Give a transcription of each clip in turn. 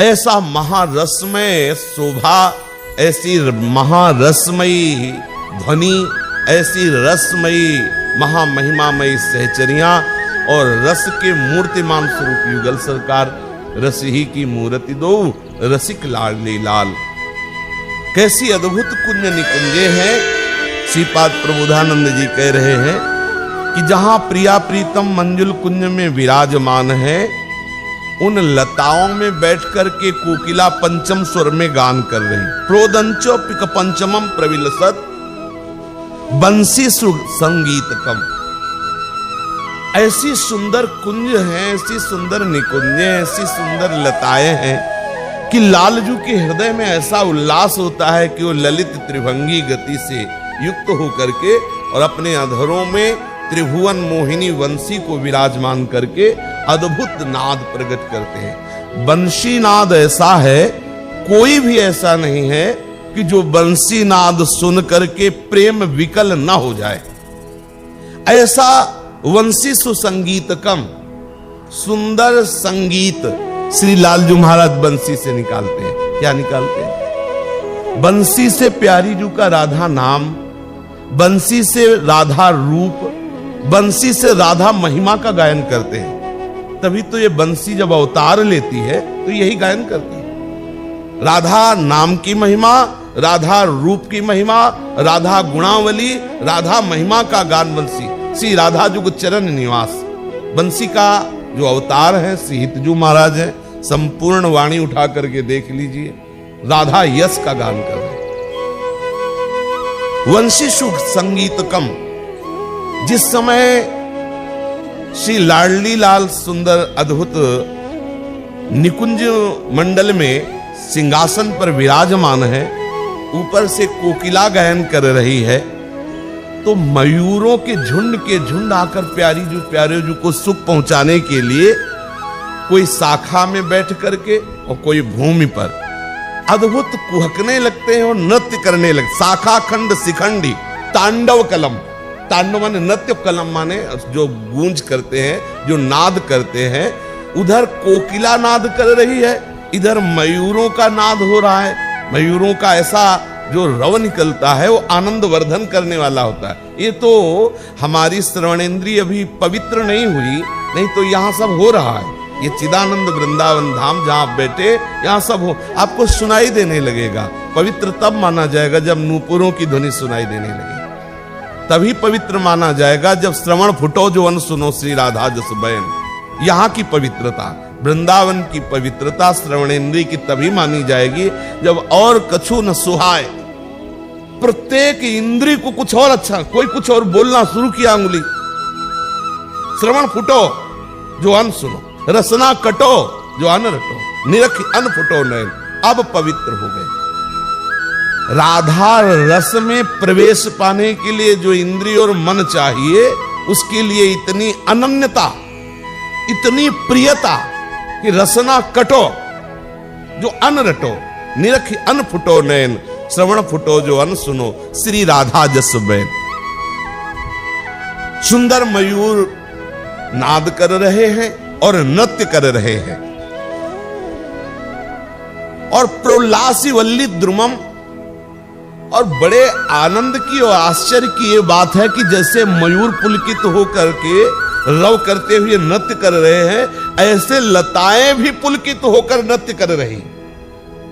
ऐसा महारसमय शोभा, ऐसी महारसमयी ध्वनि, ऐसी रसमयी महामहिमामयी सहचरियां और रस के मूर्तिमान स्वरूप युगल सरकार, रस ही की मूर्ति दो रसिक लाडली लाल। कैसी अद्भुत कुंज निकुंजे हैं। श्रीपाद प्रबोधानंद जी कह रहे हैं कि जहां प्रिया प्रीतम मंजुल कुंज में विराजमान है, उन लताओं में बैठ कर के कोकिला पंचम स्वर में गान कर रही। प्रोदंचो पिक पंचमम प्रविलसत बंसी संगीतकम। ऐसी सुंदर कुंज हैं, ऐसी सुंदर निकुंजे, ऐसी सुंदर लताएं हैं कि लालजू के हृदय में ऐसा उल्लास होता है कि वो ललित त्रिभंगी गति से युक्त होकर के और अपने अधरों में त्रिभुवन मोहिनी वंशी को विराजमान करके अद्भुत नाद प्रकट करते हैं। बंशी नाद ऐसा है, कोई भी ऐसा नहीं है कि जो बंशी नाद सुन करके प्रेम विकल न हो जाए। ऐसा वंशी सुसंगीतकम, सुंदर संगीत श्री लालजू महाराज बंसी से निकालते हैं। क्या निकालते हैं? बंसी से प्यारी जू का राधा नाम, बंसी से राधा रूप, बंसी से राधा महिमा का गायन करते हैं। तभी तो ये बंसी जब अवतार लेती है तो यही गायन करती है। राधा नाम की महिमा, राधा रूप की महिमा, राधा गुणावली, राधा महिमा का गान बंसी। श्री राधा जुग चरण निवास बंसी का जो अवतार है श्री हितजू महाराज है। संपूर्ण वाणी उठा करके देख लीजिए, राधा यश का गान कर रहे। वंशी सुख संगीतकम। जिस समय श्री लाडली लाल सुंदर अद्भुत निकुंज मंडल में सिंहासन पर विराजमान है, ऊपर से कोकिला गायन कर रही है, तो मयूरों के झुंड आकर प्यारे जू को सुख पहुंचाने के लिए कोई शाखा में बैठ करके और कोई भूमि पर अद्भुत कुहकने लगते हैं और नृत्य करने लगते। शाखा खंड शिखंडी तांडव कलम। तांडव माने नृत्य, कलम माने जो गूंज करते हैं, जो नाद करते हैं। उधर कोकिला नाद कर रही है, इधर मयूरों का नाद हो रहा है। मयूरों का ऐसा जो रव निकलता है वो आनंद वर्धन करने वाला होता है। ये तो हमारी श्रवणेंद्रिय अभी पवित्र नहीं हुई, नहीं तो यहाँ सब हो रहा है। ये चिदानंद वृंदावन धाम जहां आप बैठे, यहां सब हो, आपको सुनाई देने लगेगा। पवित्र तब माना जाएगा जब नूपुरों की ध्वनि सुनाई देने लगे, तभी पवित्र माना जाएगा जब श्रवण फुटो जो अन सुनो श्री राधा जस बयन। यहाँ की पवित्रता, वृंदावन की पवित्रता श्रवणेंद्रिय की तभी मानी जाएगी जब और कछु न सुहाए। प्रत्येक इंद्रिय को कुछ और अच्छा, कोई कुछ और बोलना शुरू किया, अंगुली श्रवण फुटो जो अन सुनो, रसना कटो जो अन रटो, निरख अन फुटो नयन। अब पवित्र हो गए। राधा रस में प्रवेश पाने के लिए जो इंद्रिय और मन चाहिए, उसके लिए इतनी अनन्यता, इतनी प्रियता कि रसना कटो जो अन रटो, निरख अन फुटो नयन, श्रवण फुटो जो अन सुनो श्री राधा जस बैन। सुंदर मयूर नाद कर रहे हैं और नृत्य कर रहे हैं। और प्रोल्लासी वल्ली द्रुमम। और बड़े आनंद की और आश्चर्य की ये बात है कि जैसे मयूर पुलकित होकर के रव करते हुए नृत्य कर रहे हैं, ऐसे लताएं भी पुलकित होकर नृत्य कर रही।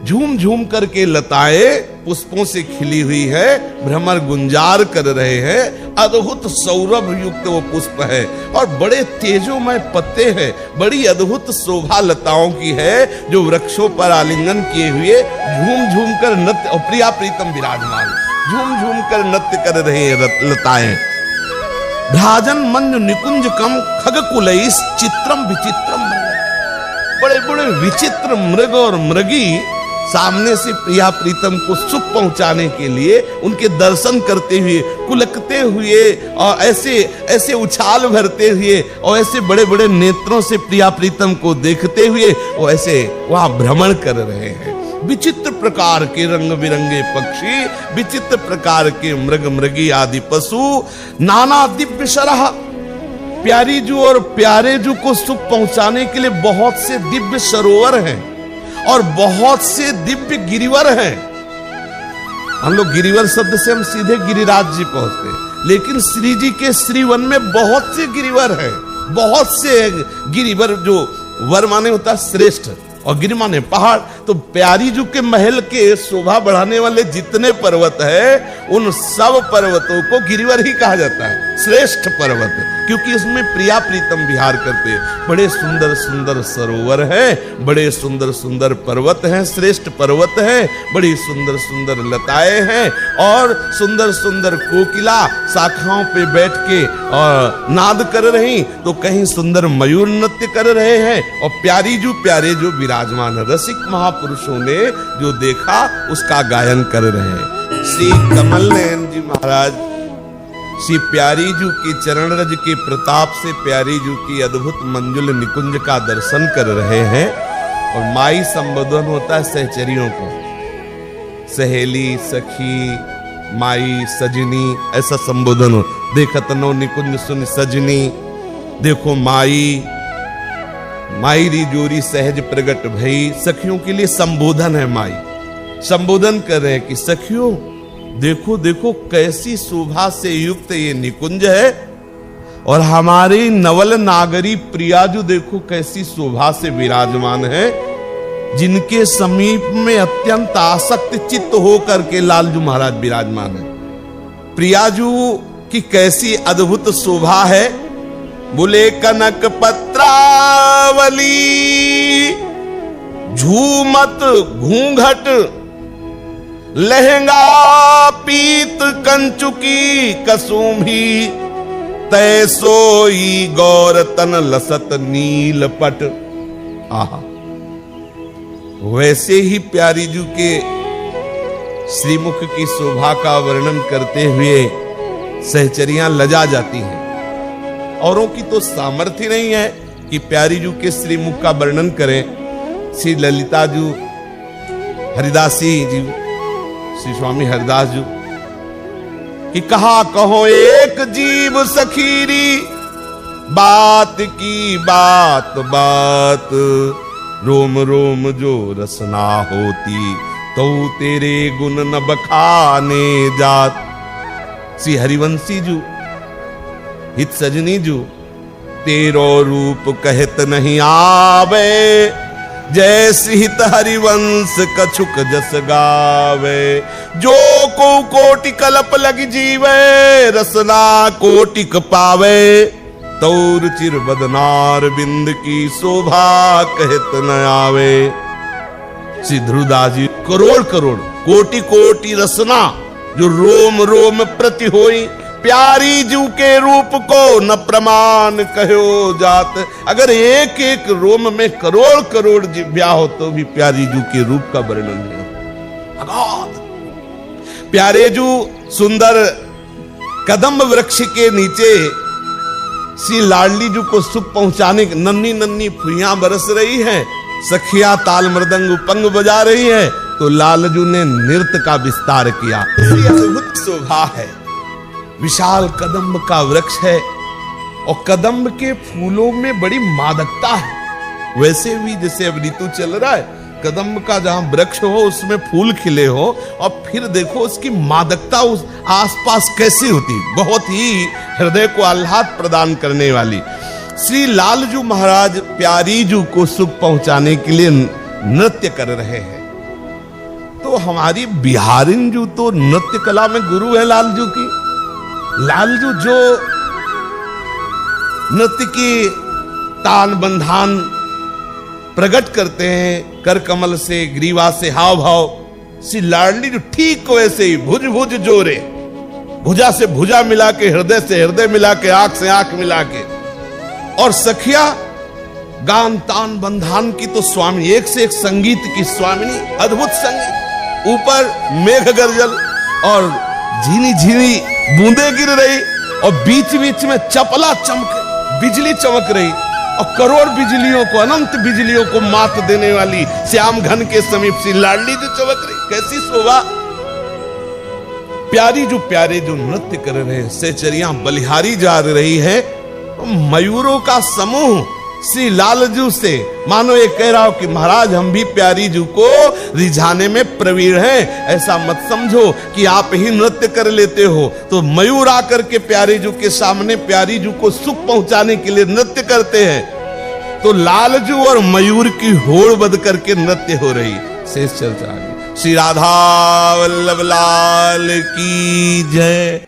झूम झूम करके लताएं पुष्पों से खिली हुई है, भ्रमर गुंजार कर रहे हैं। अद्भुत सौरभ युक्त वो पुष्प है और बड़े तेजोमय पत्ते हैं। बड़ी अद्भुत शोभा लताओं की है जो वृक्षों पर आलिंगन किए हुए झूम झूम कर नृत्य, और प्रिया प्रीतम विराजमान झूम झूम कर नृत्य कर रहे हैं लताएं। भ्राजन मंजु निकुंज कम खगकुलैस चित्रम विचित्रम। बड़े बड़े विचित्र मृग और मृगी सामने से प्रिया प्रीतम को सुख पहुंचाने के लिए उनके दर्शन करते हुए, कुलकते हुए और ऐसे ऐसे उछाल भरते हुए और ऐसे बड़े बड़े नेत्रों से प्रिया प्रीतम को देखते हुए वो ऐसे वहां भ्रमण कर रहे हैं। विचित्र प्रकार के रंग बिरंगे पक्षी, विचित्र प्रकार के मृग मृगी आदि पशु, नाना दिव्य शरह। प्यारी जू और प्यारे जू को सुख पहुंचाने के लिए बहुत से दिव्य सरोवर हैं और बहुत से दिव्य गिरिवर हैं। हम लोग गिरिवर शब्द से हम सीधे गिरिराज जी पहुंचते हैं, लेकिन श्री जी के श्रीवन में बहुत से गिरिवर हैं, बहुत से गिरिवर। जो वर माने होता है श्रेष्ठ और गिरि माने पहाड़। तो प्यारी जी के महल के शोभा बढ़ाने वाले जितने पर्वत है, उन सब पर्वतों को गिरिवर ही कहा जाता है, श्रेष्ठ पर्वत, क्योंकि इसमें प्रिया प्रीतम विहार करते हैं। बड़े सुंदर सुंदर सरोवर हैं, बड़े सुंदर सुंदर पर्वत हैं, श्रेष्ठ पर्वत हैं, बड़ी सुंदर सुंदर लताएं हैं, और सुंदर सुंदर कोकिला शाखाओं पे बैठ के और नाद कर रही, तो कहीं सुंदर मयूर नृत्य कर रहे हैं, और प्यारे जो विराजमान है। रसिक महापुरुषों ने जो देखा उसका गायन कर रहे हैं। श्री कमल नयन जी महाराज श्री प्यारी जी की चरण रज के प्रताप से प्यारी जी की अद्भुत मंजुल निकुंज का दर्शन कर रहे हैं। और माई संबोधन होता है सहचरियों को, सहेली, सखी, माई, सजनी, ऐसा संबोधन हो। देखत नो निकुंज सुन सजनी, देखो माई, माई री जोरी सहज प्रगट भई। सखियों के लिए संबोधन है, माई संबोधन कर रहे हैं कि सखियों देखो देखो कैसी शोभा से युक्त ये निकुंज है, और हमारी नवल नागरी प्रियाजू देखो कैसी शोभा से विराजमान है, जिनके समीप में अत्यंत आसक्त चित्त होकर के लालजू महाराज विराजमान है। प्रियाजू की कैसी अद्भुत शोभा है। बोले कनक पत्रावली झूमत घूंघट, लहंगा पीत कंचुकी कसुम्भी, तय सोई गौर तन लसत नील पट। आहा, वैसे ही प्यारी जी के श्रीमुख की शोभा का वर्णन करते हुए सहचरियां लजा जाती हैं। औरों की तो सामर्थ्य नहीं है कि प्यारी जी के श्रीमुख का वर्णन करें। श्री ललिता जी, हरिदासी जी, श्री स्वामी हरिदास जी कि कहा कहो एक जीव सखीरी, बात की बात बात, रोम रोम जो रसना होती, तो तेरे गुण न बखाने जात। श्री हरिवंशी जी, हित सजनी जू, तेरो रूप कहत नहीं आवे, जैसे हित हरिवंश कछुक जस गावे। जो को कोटि कल्प लगी जीवे, रसना कोटिक पावे, तौर चिर बदनार बिंद की शोभा कहत न आवे। श्री ध्रुवदास जी, करोड़ करोड़ कोटि कोटि रसना जो रोम रोम प्रति होई, प्यारी जू के रूप को न प्रमाण कहो जात। अगर एक एक रोम में करोड़ करोड़ जिव्या हो तो भी प्यारी जू के रूप का वर्णन नहीं हो। प्यारे जू सुंदर कदम्ब वृक्ष के नीचे श्री लाडली जू को सुख पहुंचाने नन्ही नन्ही फुइयां बरस रही हैं, सखिया ताल मृदंग उपंग बजा रही है, तो लालजू ने नृत्य का विस्तार किया। ऐसी अद्भुत शोभा है। विशाल कदम्ब का वृक्ष है, और कदम्ब के फूलों में बड़ी मादकता है। वैसे भी जैसे अब ऋतु चल रहा है, कदम्ब का जहां वृक्ष हो उसमें फूल खिले हो, और फिर देखो उसकी मादकता उस आसपास कैसी होती, बहुत ही हृदय को आह्लाद प्रदान करने वाली। श्री लालजू महाराज प्यारी जू को सुख पहुंचाने के लिए नृत्य कर रहे हैं। तो हमारी बिहारिन जू तो नृत्य कला में गुरु है लालजू की। लालजू जो नृत्य की तान बंधान प्रकट करते हैं, कर कमल से, ग्रीवा से, हाव भाव, श्री लाडली जो ठीक वैसे ही भुज भुज जोरे, भुजा से भुजा मिला के, हृदय से हृदय मिला के, आंख से आंख मिला के। और सखिया गान तान बंधान की तो स्वामी, एक से एक संगीत की स्वामिनी, अद्भुत संगीत। ऊपर मेघ गर्जल और झीनी झीनी बूंदे गिर रही, और बीच बीच में चपला चमक बिजली चमक रही, और करोड़ बिजलियों को, अनंत बिजलियों को मात देने वाली श्याम घन के समीप सी लाडली जो चमक रही। कैसी शोभा। प्यारे जो नृत्य कर रहे हैं, सहचरियां बलिहारी जा रही है, मयूरों का समूह श्री लालजू से, मानो ये कह रहा हो कि महाराज हम भी प्यारी जू को रिझाने में प्रवीण हैं। ऐसा मत समझो कि आप ही नृत्य कर लेते हो। तो मयूर आकर के प्यारी जू के सामने प्यारी जू को सुख पहुंचाने के लिए नृत्य करते हैं। तो लालजू और मयूर की होड़ बंद करके नृत्य हो रही। शेष चलता आगे। श्री राधा वल्लभ लाल की जय।